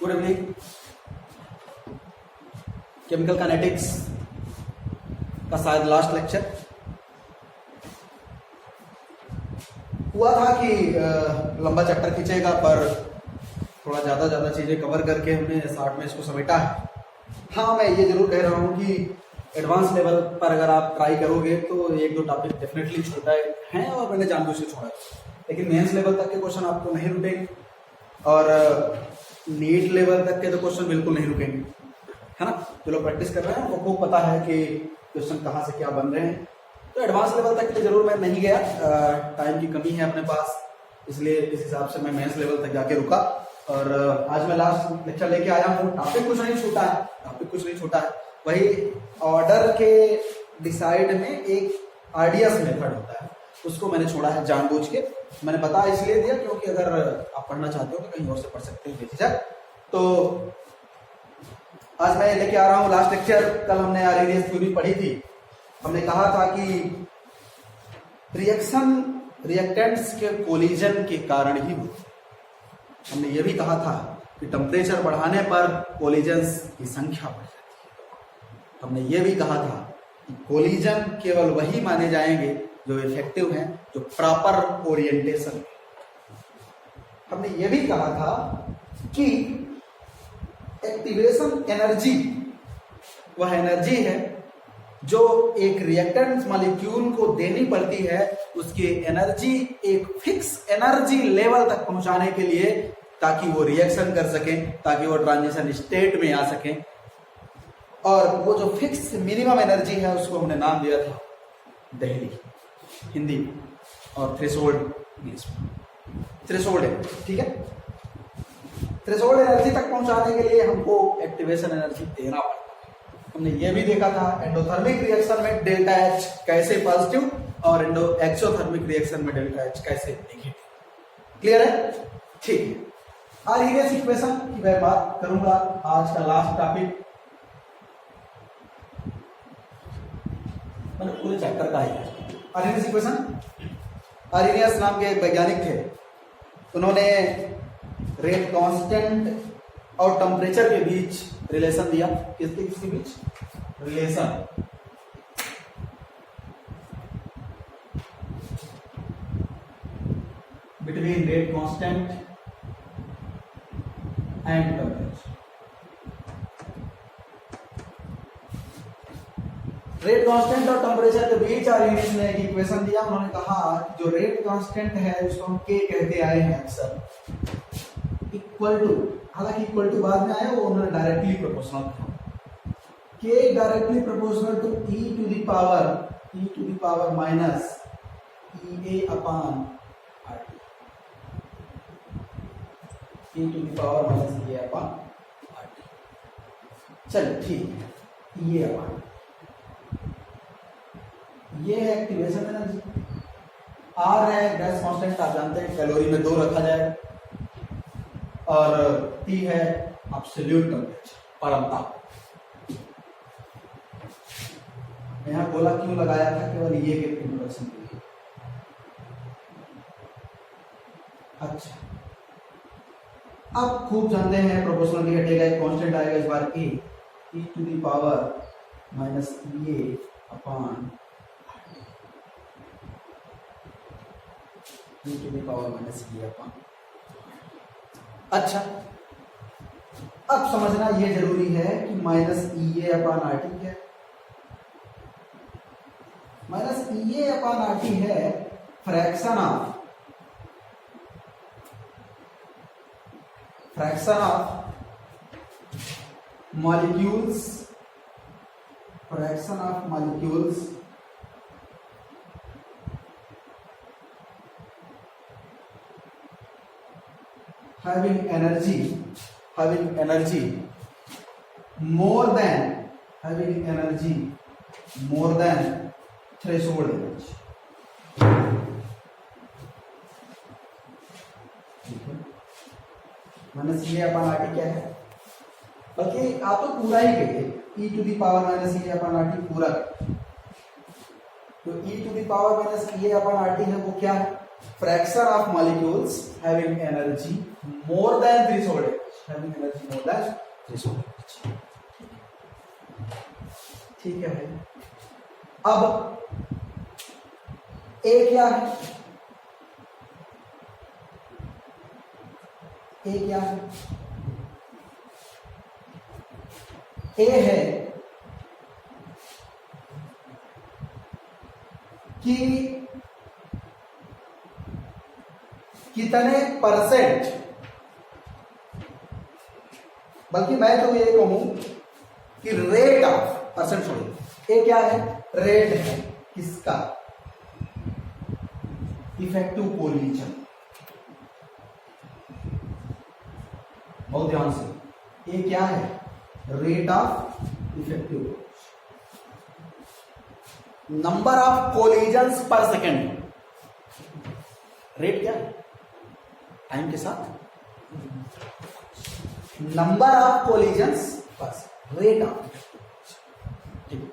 Good evening. Chemical kinetics का शायद last lecture हुआ था कि लंबा चैप्टर खींचेगा, पर थोड़ा ज़्यादा चीज़ें कवर करके हमने 60 में इसको समेटा है। हाँ, मैं ये जरूर कह रहा हूँ कि एडवांस लेवल पर अगर आप ट्राई करोगे तो एक दो टॉपिक डेफिनेटली छोटा है और मैंने जानबूझ से छोड़ा है, लेकिन मेंस लेवल तक के क्वेश्चन आपको नहीं रुकेंगे और नीट लेवल तक के तो क्वेश्चन बिल्कुल नहीं रुकेंगे, है ना। जो लोग प्रैक्टिस कर रहे हैं उनको खूब पता है कि क्वेश्चन कहाँ से क्या बन रहे हैं। तो एडवांस लेवल तक के लिए जरूर मैं नहीं गया, टाइम की कमी है अपने पास, इसलिए इस हिसाब से मैं मेंस लेवल तक जाके रुका। और आज मैं लास्ट लेक्चर लेके आया हूँ। टॉपिक कुछ नहीं छूटा है, वही ऑर्डर के डिसाइड में एक आरडीएस मेथड होता है, उसको मैंने छोड़ा है जानबूझ के। मैंने बता इसलिए दिया क्योंकि अगर आप पढ़ना चाहते हो तो कहीं और से पढ़ सकते हो बेझिझक। तो आज मैं लेके आ रहा हूँ लास्ट लेक्चर। कल हमने आरडीएस थ्योरी पढ़ी थी। हमने कहा था कि रिएक्टेंट्स के कोलिजन के कारण ही होते हैं। हमने ये भी कहा था कि टेम्परेचर बढ़ाने पर कोलिजन्स की संख्या बढ़ जाती है। हमने ये भी कहा था कि कोलिजन केवल वही माने जाएंगे जो इफेक्टिव हैं, जो प्रॉपर ओरिएंटेशन। हमने ये भी कहा था कि एक्टिवेशन एनर्जी वह एनर्जी है जो एक रिएक्टेंट मॉलिक्यूल को देनी पड़ती है, उसकी एनर्जी एक फिक्स एनर्जी लेवल तक पहुंचाने के लिए, ताकि वो रिएक्शन कर सकें, ताकि वो ट्रांजिशन स्टेट में आ सकें। और वो जो फिक्स मिनिमम एनर्जी है उसको हमने नाम दिया था दहली हिंदी में, और थ्रेशोल्ड इंग्लिश में। थ्रेशोल्ड है, ठीक है। थ्रेशोल्ड एनर्जी तक पहुंचाने के लिए हमको एक्टिवेशन एनर्जी देना पड़ता है। हमने ये भी देखा था एंडोथर्मिक रिएक्शन में डेल्टा एच कैसे पॉजिटिव और एक्सोथर्मिक रिएक्शन में डेल्टा एच कैसे नेगेटिव। क्लियर है? ठीक है। आरहीनियस इक्वेशन की मैं बात करूंगा, आज का लास्ट टॉपिक। मतलब पूरे चैप्टर का है आरहीनियस इक्वेशन। आरहीनियस नाम के एक वैज्ञानिक थे। उन्होंने रेट कांस्टेंट और टेम्परेचर के बीच रिलेशन दिया। किसके बीच relation? Between rate constant and temperature. Rate constant और टेम्परेचर के बीच आरहीनियस ने एक इक्वेशन दिया। उन्होंने कहा जो रेट कांस्टेंट है उसको हम के कहते आए हैं अक्सर, इक्वल टू, हालांकि इक्वल टू बाद में आया, वो उन्होंने डायरेक्टली प्रोपोर्शनल कहा। K directly proportional to e to the power minus E A upon R T, e to the power minus E A upon R T. चलिए ठीक है, ये अपॉन ये है एक्टिवेशन एनर्जी। आर है गैस कांस्टेंट, आप जानते हैं कैलोरी में 2 रखा जाएगा, और टी है एब्सोल्यूट टेम्परेचर, परम ताप। यहां गोला क्यों लगाया था? केवल ये के इंट्रोडक्शन के लिए। अच्छा, आप खूब जानते हैं प्रोपोर्शनल हटेगा, एक कांस्टेंट आएगा इस बार A to the power minus A upon E to the power minus A upon. अच्छा, अब समझना ये जरूरी है कि minus E A upon R T क्या है। Minus E A upon R T है fraction of molecules having energy more than threshold energy। Minus ये अपॉन आर टी क्या है? बल्कि आप तो पूरा ही कहिए, E to the power minus ये अपॉन आर टी पूरा। तो ई टू द पावर माइनस ये अपॉन आर टी है, वो क्या है? fraction of molecules having energy more than threshold energy। having energy more than threshold energy। ठीक है भाई। अब ए क्या है? ए क्या है? ए है कि कितने परसेंट, बल्कि मैं तो ये कहूं कि रेट ऑफ, परसेंट छोड़िए, ये क्या है? रेट है किसका? Effective collision. बहुत ध्यान से, ये क्या है? Rate of effective, number of collisions पर सेकेंड। रेट क्या है? टाइम के साथ नंबर ऑफ कोलिजन्स पर सेकेंड, रेट ऑफ। ठीक है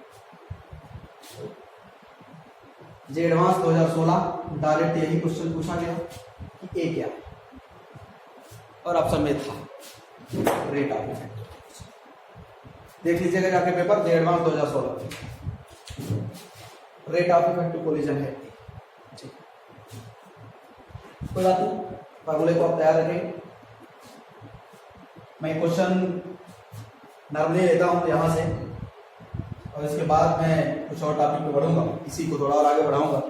जी। एडवांस 2016 डायरेक्ट यही क्वेश्चन पूछा गया कि ए क्या है, और ऑप्शन में था रेट ऑफ इफेक्ट। देख लीजिएगा जाके paper, J advance 2016, rate of effective collision है। कोई बात नहीं, फार्मूले को आप तैयार रखें। मैं क्वेश्चन नॉर्मली लेता हूं यहां से, और इसके बाद मैं कुछ और टॉपिक पे बढ़ूंगा, इसी को थोड़ा और आगे बढ़ाऊंगा।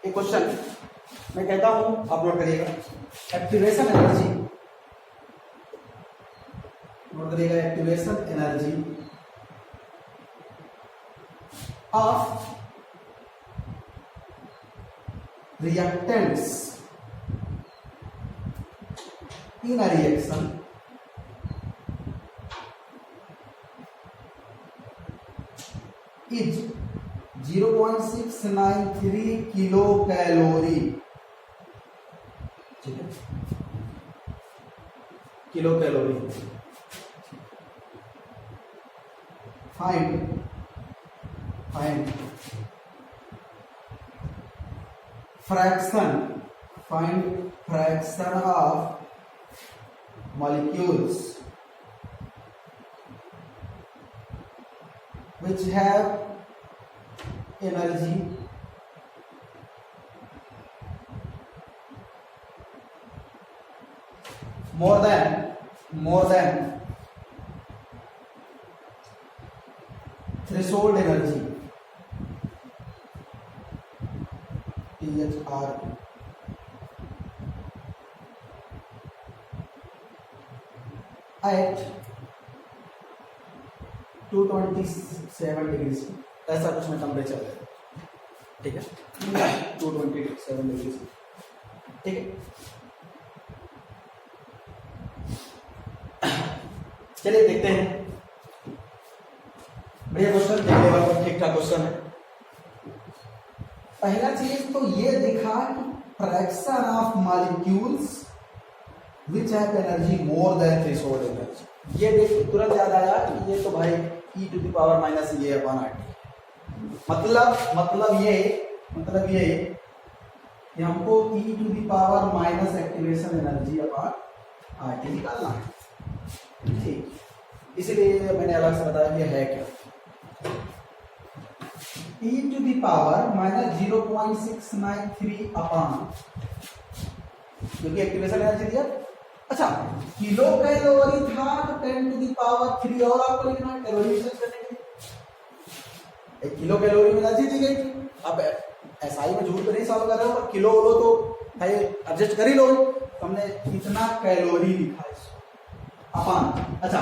एक क्वेश्चन मैं कहता हूं, आप नोट करिएगा। एक्टिवेशन एनर्जी, नोट करिएगा, activation energy of reactants in a reaction is 0.693 kilo calorie. ठीक है, kilo calorie. Find find fraction of molecules which have energy more than threshold energy, THR, at 227 degree, ऐसा कुछ में temperature है। ठीक है, 227 degree. ठीक है, चलिए देखते हैं। बढ़िया क्वेश्चन, देखने वाला ठीक ठाक क्वेश्चन है। पहला चीज तो ये दिखा कि fraction of molecules which have energy more than threshold energy. ये देख तुरंत याद आया कि ये तो भाई e to the power minus ये अपॉन RT। मतलब ये कि हमको e to the power minus activation energy upon RT निकालना है। ठीक, इसलिए मैंने अलग से बताया कि है क्या। e to the power minus 0.693 upon, क्योंकि एक्टिवेशन एनर्जी दिया। अच्छा, किलो कैलोरी था तो 10 टू द पावर 3 और आपको लिखना है कैलोरी रिसर्च करने के लिए। एक किलो कैलोरी में एनर्जी दी गई थी। अब एसआई में झूठ तो नहीं सॉल्व कर रहे हो, पर किलो बोलो तो भाई एडजस्ट कर ही लो। हमने इतना कैलोरी लिखा है अपॉन। अच्छा,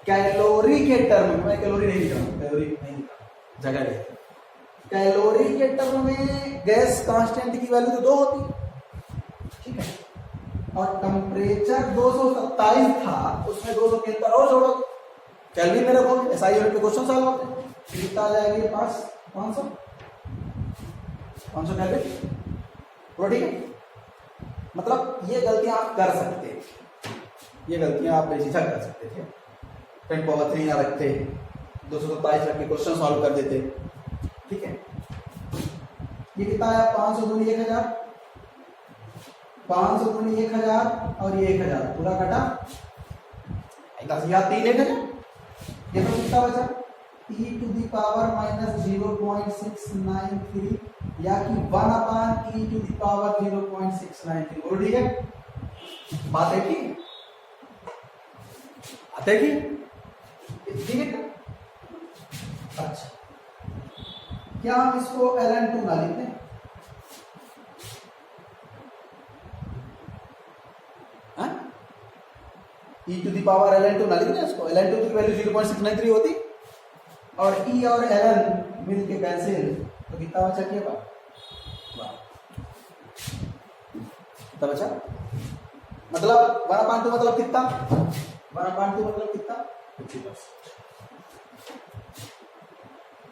कैलोरी के टर्म में, मैं कैलोरी नहीं लिख रहा हूं, कैलोरी नहीं लिख रहा, जगह ले। कैलोरी के टर्म में गैस कांस्टेंट की वैल्यू तो 2 होती है। ठीक है, और टेम्परेचर 227 था, उसमें 273 और जोड़ो, केल्विन में रखो, एसआई यूनिट पे क्वेश्चन सॉल्व होते हैं। कितना आ जाएगा ये? 500 केल्विन। ठीक है, मतलब ये गलतियां आप कर सकते हैं, ये गलतियां आप बेझिझक कर सकते थे। 10 पावर 3 ना रखते, 227 रख के क्वेश्चन सॉल्व कर देते। ठीक है, ये कितना आया? 500 दूनी 1000, 500 दूनी 1000 और ये 1000 पूरा कटा 10 या 3 एक है, ये तो कितना बचा e to the power minus 0.693 या कि 1 upon e to the power 0.693। बोलो ठीक है, बात है कि आते कि ठीक है। अच्छा, क्या हम इसको ln2 ना लिखते हैं? e to the power ln2 ना लिखते हैं इसको? ln2 की वैल्यू 0.693 होती और e और ln मिल के कैंसिल, तो कितना बचा? क्या कितना बचा? मतलब 1/2 मतलब कितना? 1/2 मतलब कितना? 50%।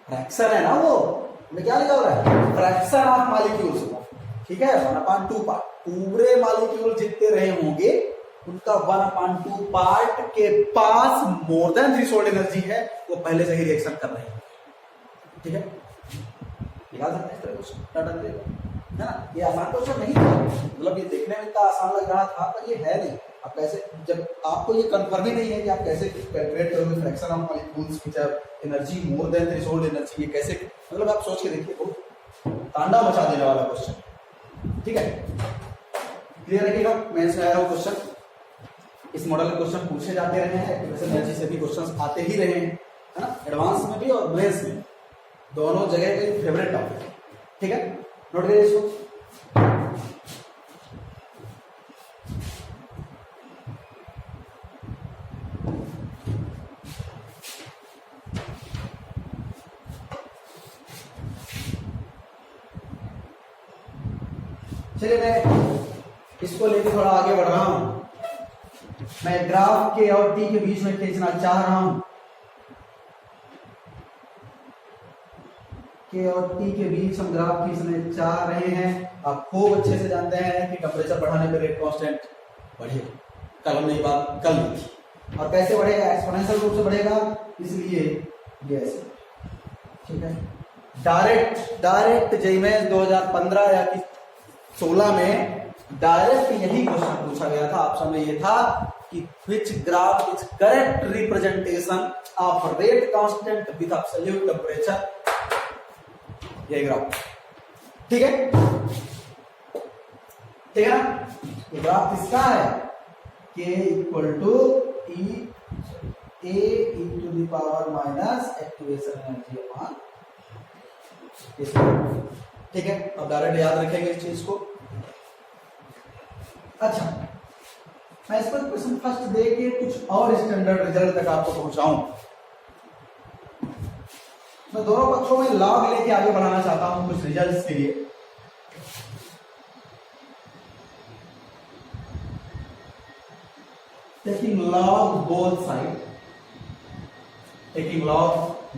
फ्रैक्शन है ना वो, मैं क्या लिखा हुआ है? फ्रैक्शन ऑफ मॉलिक्यूल्स, ठीक है। 1/2 पार्ट, पूरे मॉलिक्यूल जितने रहे होंगे उनका 1/2 पार्ट के पास मोर देन थ्रेशोल्ड एनर्जी है, वो पहले से ही रिएक्शन कर रहे हैं, ठीक है। निकाल सकते हैं इस तरह क्वेश्चन, है ना। ये आसान क्वेश्चन नहीं था, मतलब ये देखने में इतना आसान लग रहा था पर ये है नहीं। आप कैसे, जब आपको ये कंफर्म ही नहीं है कि आप कैसे कैलकुलेट करोगे फ्रैक्शन ऑफ मॉलिक्यूल्स की जब energy more than threshold energy, ये कैसे, मतलब आप सोच के देखिए, बहुत तांडव मचा देने वाला क्वेश्चन, ठीक है। क्लियर रखिएगा, मेंस में आया हुआ क्वेश्चन, इस मॉडल के क्वेश्चन पूछे जाते रहे हैं, एक्टिवेशन एनर्जी से भी क्वेश्चन आते ही रहे हैं, है ना। एडवांस में भी और मेंस में, दोनों जगह के फेवरेट टॉपिक है, ठीक है। नोट करिए इसको। चलिए मैं इसको लेकर थोड़ा आगे बढ़ रहा हूं। मैं ग्राफ के और टी के बीच में खींचना चाह रहा हूं, के और टी के बीच हम ग्राफ खींचने चाह रहे हैं। आप खूब अच्छे से जानते हैं कि टेम्परेचर बढ़ाने पर रेट कांस्टेंट बढ़ेगा, कल हमने ये बात कल लिखी। और कैसे बढ़ेगा? एक्सपोनेंशियल रूप से बढ़ेगा, इसलिए ये ऐसे, ठीक है। डायरेक्ट जेईमेंस 2015 या 16 में डायरेक्ट यही क्वेश्चन पूछा गया था। ऑप्शन में ये था कि which graph is correct representation of rate constant with absolute temperature, ये ग्राफ, ठीक है, ठीक है ना। ये ग्राफ किसका है? k equal to A to the power minus activation energy upon, ठीक है। अब डायरेक्ट याद रखेंगे इस चीज को। अच्छा, मैं इस पर क्वेश्चन फर्स्ट दे के कुछ और स्टैंडर्ड रिजल्ट तक आपको पहुंचाऊं। मैं दोनों पक्षों में लॉग लेके आगे बढ़ाना चाहता हूं कुछ रिजल्ट्स के लिए। Taking log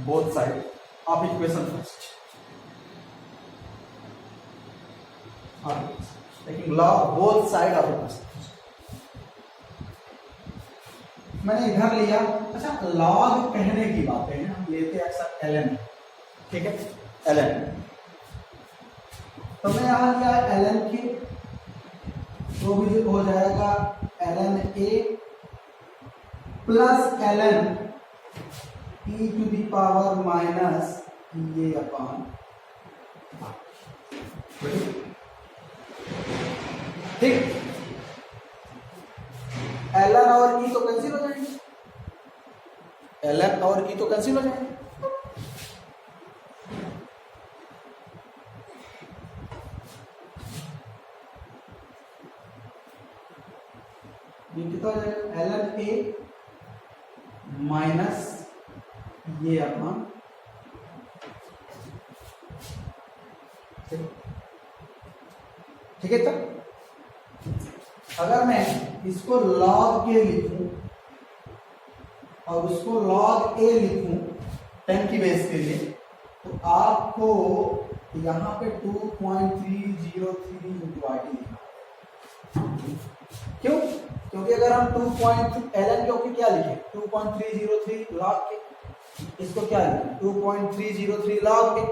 both side of equation first, taking log both side of it। मैंने इधर लिया, अच्छा log कहने की बात है, हम लेते हैं अक्सर ln, ठीक है, ln। तो मैं यहां लिया ln के, तो भी हो जाएगा ln a plus ln e to the power minus ये अपॉन, ठीक। ln और e तो कैंसिल हो जाएंगे, ln और e तो कैंसिल हो जाएंगे, ये कितना हो जाएगा? ln a माइनस ये अपना, ठीक है। तब अगर मैं इसको log के लिखूं और उसको log a लिखूं 10 की बेस के लिए, तो आपको यहाँ पे 2.303 इंटू RT लिखना। क्यों? क्योंकि अगर हम 2.ln क्योंकि क्या लिखे 2.303 log के, इसको क्या लिखे 2.303 log के,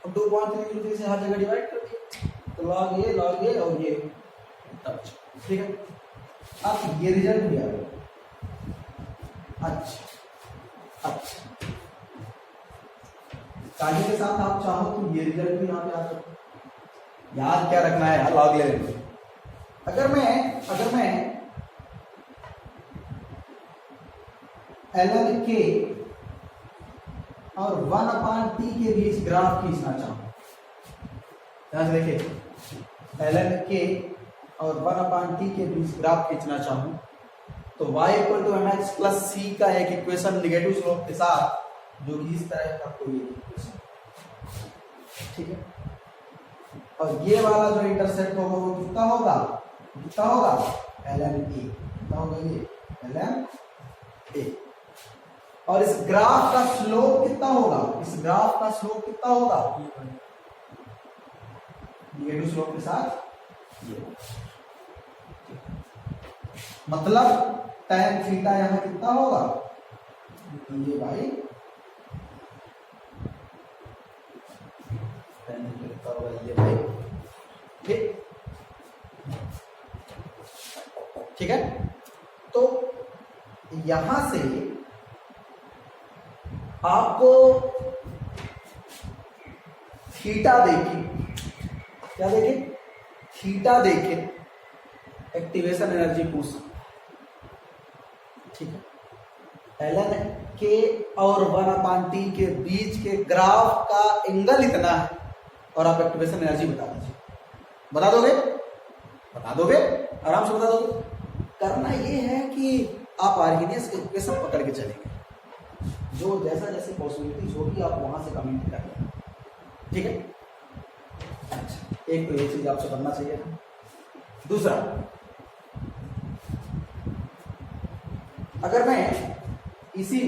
अब 2.303 से हर जगह डिवाइड कर दिए, तो log a और ये, ठीक है। अब ये रिजल्ट भी आ गया, अच्छा अच्छा, काहे के साथ आप चाहो तो ये रिजल्ट भी यहाँ पे आ सकते, याद क्या रखना है यार, लॉग ले लेंगे। अगर मैं ln k और 1/t के बीच ग्राफ खींचना चाहूं, ध्यान से देखिए, ln k और 1/t के बीच ग्राफ खींचना चाहूं तो y = mx + c का एक इक्वेशन निगेटिव स्लोप के साथ, जो कि इस तरह का कोई इक्वेशन, ठीक है। और ये वाला जो इंटरसेप्ट होगा वो कितना होगा ln a, कितना होगा ये ln a। और इस ग्राफ का स्लोप कितना होगा, निगेटिव स्लोप के साथ ये, मतलब tan थीटा यहां कितना होगा, ये भाई tan थीटा कितना होगा, ये भाई, ठीक है। तो यहां से आपको थीटा देके, क्या देखे, थीटा देके एक्टिवेशन एनर्जी पूछ सकते, ठीक है। ln k और 1/t के बीच के ग्राफ का एंगल इतना है और आप एक्टिवेशन एनर्जी बता दोगे, आराम से बता दोगे। करना ये है कि आप आर्हेनियस इक्वेशन पकड़ के चलेंगे, जो जैसे पॉसिबिलिटीज होगी आप वहां से कमेंट कर लेंगे, ठीक है। अच्छा, एक तो ये चीज आपसे करना चाहिए था। दूसरा, अगर मैं इसी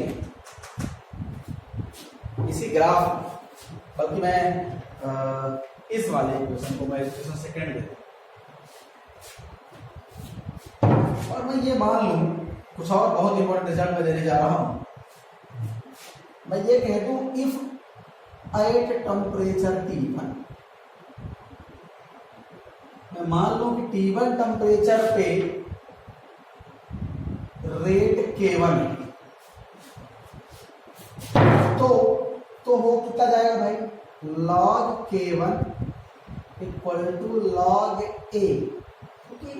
ग्राफ, बल्कि मैं इस वाले इक्वेशन को मैं इक्वेशन सेकेंड देता और मैं ये मान लूं, कुछ और बहुत इंपॉर्टेंट रिजल्ट मैं देने जा रहा हूं, मैं ये कह दूं इफ एट टेम्परेचर T1, मैं मान लूं कि T1 टेम्परेचर पे रेट K1 है, तो वो कितना जाएगा भाई, log K1 = log A, क्योंकि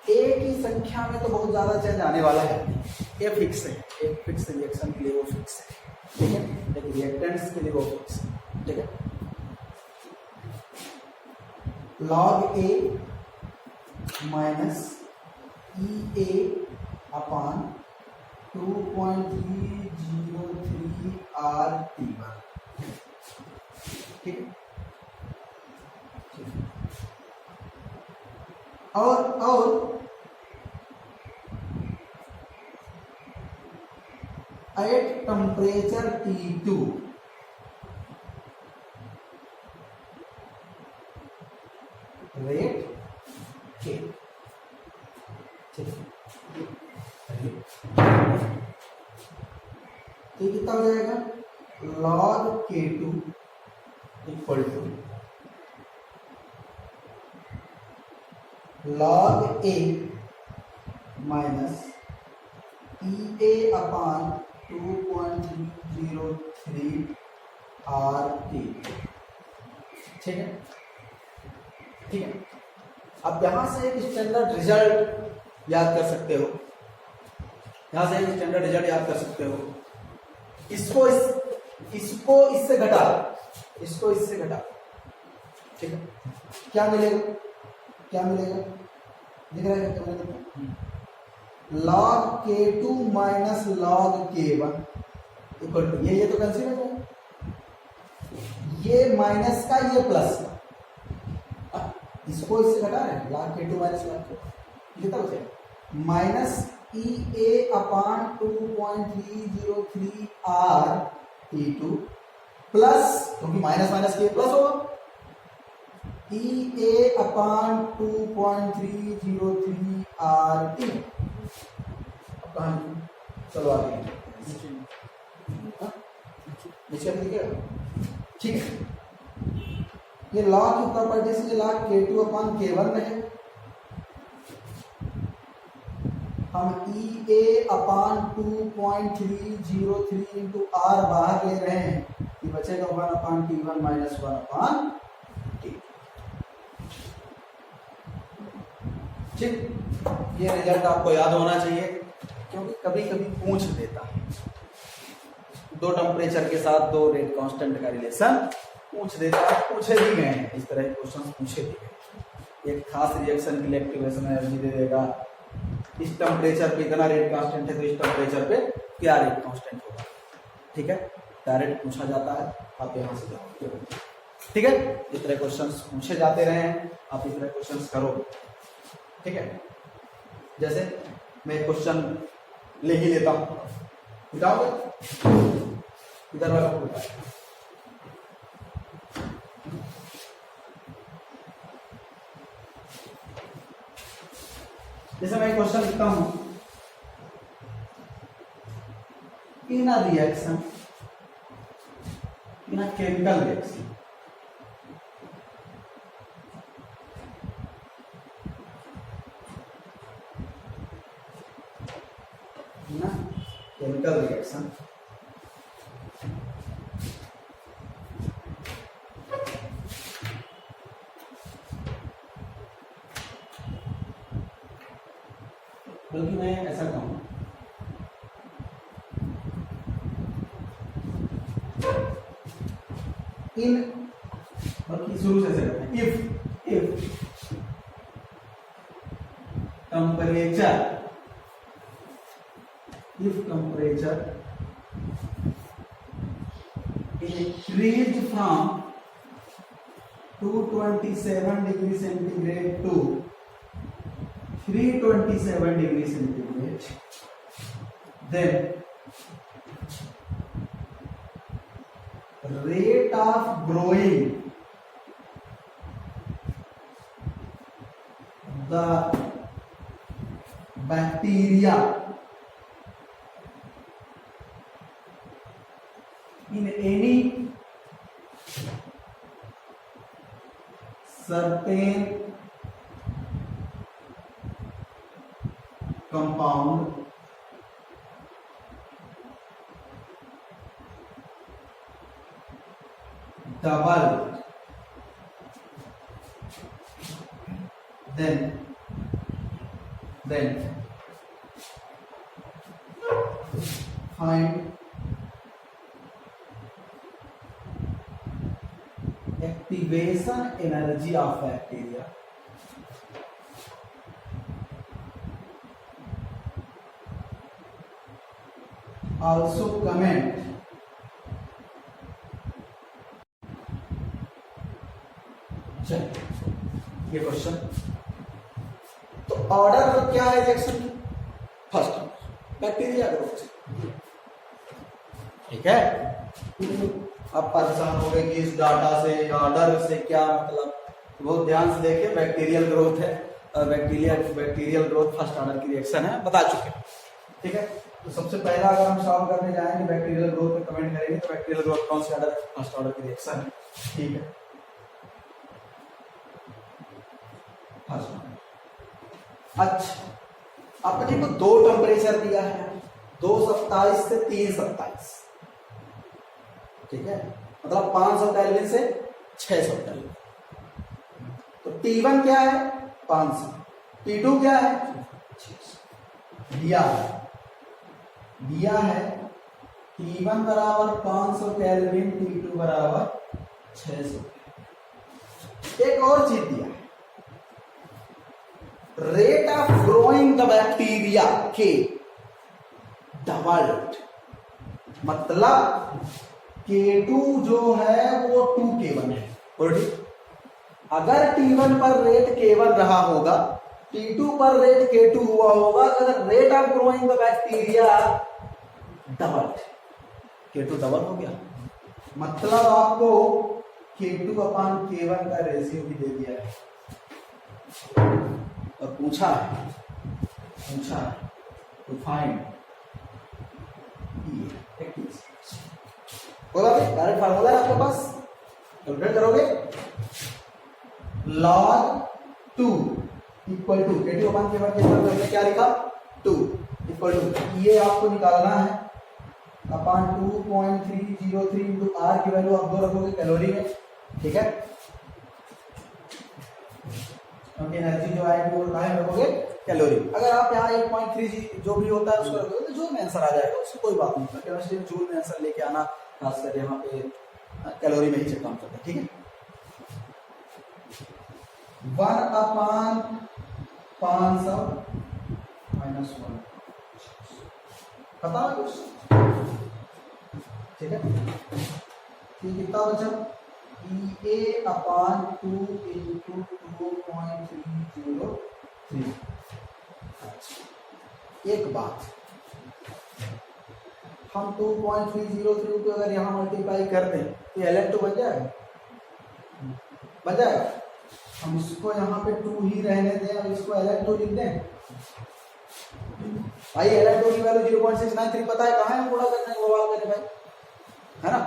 A की संख्या में तो बहुत ज्यादा चेंज आने वाला है, ये फिक्स है, एक फिक्स रिएक्शन के लिए वो फिक्स है, ठीक है, लेकिन रिएक्टेंट्स के लिए वो फिक्स है, ठीक है। log A minus EA/2.303 R/T1, ठीक है। और at temperature T2 rate K, ठीक है। तो कितना हो जाएगा, log K2 = log A minus EA/2.303 R/T, ठीक है, ठीक है। अब यहां से एक स्टैंडर्ड रिजल्ट याद कर सकते हो, इसको इससे घटा, ठीक है। क्या मिलेगा, दिख रहा है क्या, log K2 minus log K1 equal to ये तो कैंसिल हो जाएगा, ये माइनस का ये प्लस का, इसको इससे घटा रहे हैं, log K2 minus log K1 कितना बचेगा, माइनस EA/2.303 R/T2 प्लस, क्योंकि माइनस माइनस के प्लस होगा, EA/2.303 R/T। अब कहां, चलो आगे नीचे लिखेगा, ठीक है। ये लॉग की प्रॉपर्टी से log K2/K1 है, हम EA/2.303 इंटू R बाहर ले रहे हैं, ये बचेगा 1/T1 माइनस 1/T। ठीक, ये रिजल्ट आपको याद होना चाहिए क्योंकि कभी कभी पूछ देता है। दो टेम्परेचर के साथ दो रेट कांस्टेंट का रिलेशन पूछ देता है, पूछे भी गए हैं, इस तरह के क्वेश्चन पूछे भी गए। एक खास रिएक्शन के लिए एक्टिवेशन एनर्जी दे देगा, इस टेम्परेचर पे इतना रेट कांस्टेंट है तो इस टेम्परेचर पे क्या रेट कांस्टेंट होगा। ठीक है, डायरेक्ट पूछा जाता है, आप यहां से जाओ। ठीक है, इस तरह क्वेश्चन पूछे जाते रहे हैं, आप इस तरह क्वेश्चन करो। ठीक है, जैसे मैं क्वेश्चन ले ही लेता हूं, बताओगे इधर वाला को बताओ। जैसे मैं क्वेश्चन लिखता हूं, in a reaction, in a chemical reaction, in a chemical reaction बल्कि मैं ऐसा कहूँ, इन, बल्कि शुरू से ऐसा करते हैं, if temperature increased from 227 degree centigrade to 327 degree centigrade, then rate of growing the bacteria in any certain compound double, then find activation energy of bacteria, also comment ये क्वेश्चन। तो ऑर्डर क्या है रिएक्शन की? First bacteria growth. ठीक है, आप परेशान हो गए कि इस डाटा से ऑर्डर से क्या मतलब, बहुत ध्यान से देखिए, बैक्टीरियल ग्रोथ है और बैक्टीरियल ग्रोथ फर्स्ट ऑर्डर की रिएक्शन है, बता चुके। ठीक है, तो सबसे पहला अगर हम सॉल्व करने जाएंगे बैक्टीरियल ग्रोथ में कमेंट करेंगे तो बैक्टीरियल ग्रोथ कौन सी ऑर्डर है? फर्स्ट ऑर्डर की रिएक्शन है। ठीक है, फर्स्ट ऑर्डर। अच्छा, अपने को दो टेम्परेचर दिया है, 227 से 327। ठीक है, मतलब 500 केल्विन से 600 केल्विन। तो T1 क्या है? 500। T2 क्या है? 600। दिया है T1 बराबर 500 केल्विन, T2 बराबर 600। एक और चीज दिया है, rate of growing the bacteria के डबल्ड, मतलब K2 जो है वो 2K1 है। अगर T1 पर रेट K1 रहा होगा, T2 पर रेट K2 हुआ होगा, अगर rate of growing the bacteria double, K2 double हो गया, मतलब आपको K2/K1 का रेशियो भी दे दिया है और पूछा है टू फाइंड बोला भाई, डायरेक्ट फार्मूला है आपके पास, कैलकुलेट करोगे। log 2 इक्वल टू K2/K1 के अंदर हमने क्या लिखा? 2 इक्वल टू, ये आपको निकालना है अपॉन 2.303 इंटू आर की वैल्यू आप 2 रखोगे कैलोरी में, ठीक है, क्योंकि एनर्जी जो आएगी वो कहाँ रखोगे कैलोरी। अगर आप यहाँ 1.3 जो भी होता है उसको रखोगे तो जूल में आंसर आ जाएगा, उससे कोई बात नहीं, केमिस्ट्री में जूल में आंसर लेके आना खासकर यहाँ पे कैलोरी में ही से काम करता है, ठीक है। 1/500 माइनस 1 पता है कुछ, ठीक है। कितना बचा, EA/2 इंटू 2.303। एक बात, हम 2.303 को अगर यहाँ मल्टीप्लाई कर दें तो Ln2 बन जाएगा, बन जाएगा। हम इसको यहाँ पे 2 ही रहने दें और इसको Ln2 लिख दें। भाई Ln2 की वैल्यू 0.693 पता है, कहाँ है थोड़ा करने को बवाल करें भाई, है ना।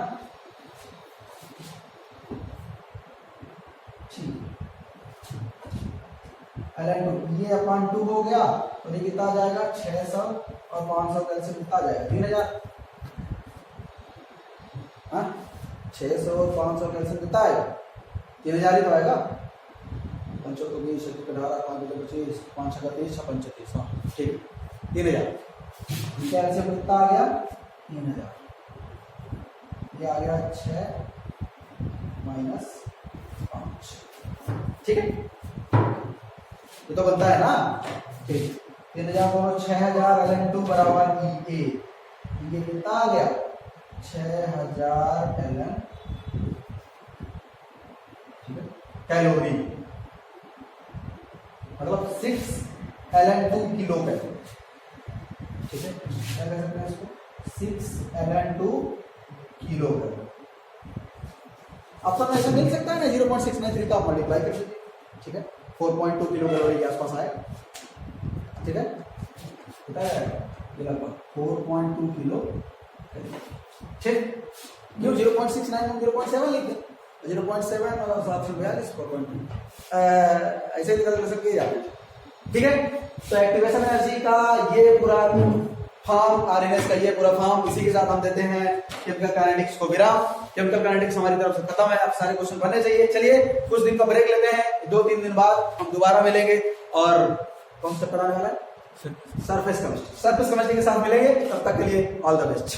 Ln2 ये अपॉन 2 हो गया तो ये कितना आ जाएगा 600 और 500 कैलसियम कितना आ जाएगा 3000, हाँ 600 और 500 कैलसियम कितना आएगा 3000 ही तो आएगा। 5 तो 20 18 5 25 5 30 35, हाँ ठीक 3000। कैलसियम कितना आ गया 3000, ये आ गया 6 माइनस 5, ठीक है, ये तो बनता है ना, ठीक। 3000 और 6000 Ln2 बराबर EA, ये कितना आ गया 6000 Ln, ठीक है, कैलोरी, मतलब 6 Ln2 किलो कैलोरी, ठीक है, क्या कह सकते हैं इसको 6 Ln2 किलो कैलोरी। ऑप्शन में ऐसा मिल सकता है ना 0.693 का मल्टीप्लाई कर दीजिए, ठीक है, 4.2 किलो कैलोरी के आसपास आएगा, ठीक है, कितना आएगा ये लगभग 4.2 किलो कैलोरी, ठीक। क्यों 0.69 में 0.7 लिख दें, 0.7 और 742 4.2 ऐसे निकल सकते हैं, ठीक है। तो एक्टिवेशन एनर्जी का ये पूरा फॉर्म, आरएनएस का ये पूरा फॉर्म, इसी के साथ हम देते हैं केमिकल काइनेटिक्स को विराम। केमिकल काइनेटिक्स हमारी तरफ से खत्म है, अब सारे क्वेश्चन बनने चाहिए। चलिए कुछ दिन का ब्रेक लेते हैं, 2-3 दिन बाद हम दोबारा मिलेंगे और कौन सा पढ़ाने वाला है, सरफेस केमिस्ट्री के साथ मिलेंगे। तब तक के लिए ऑल द बेस्ट।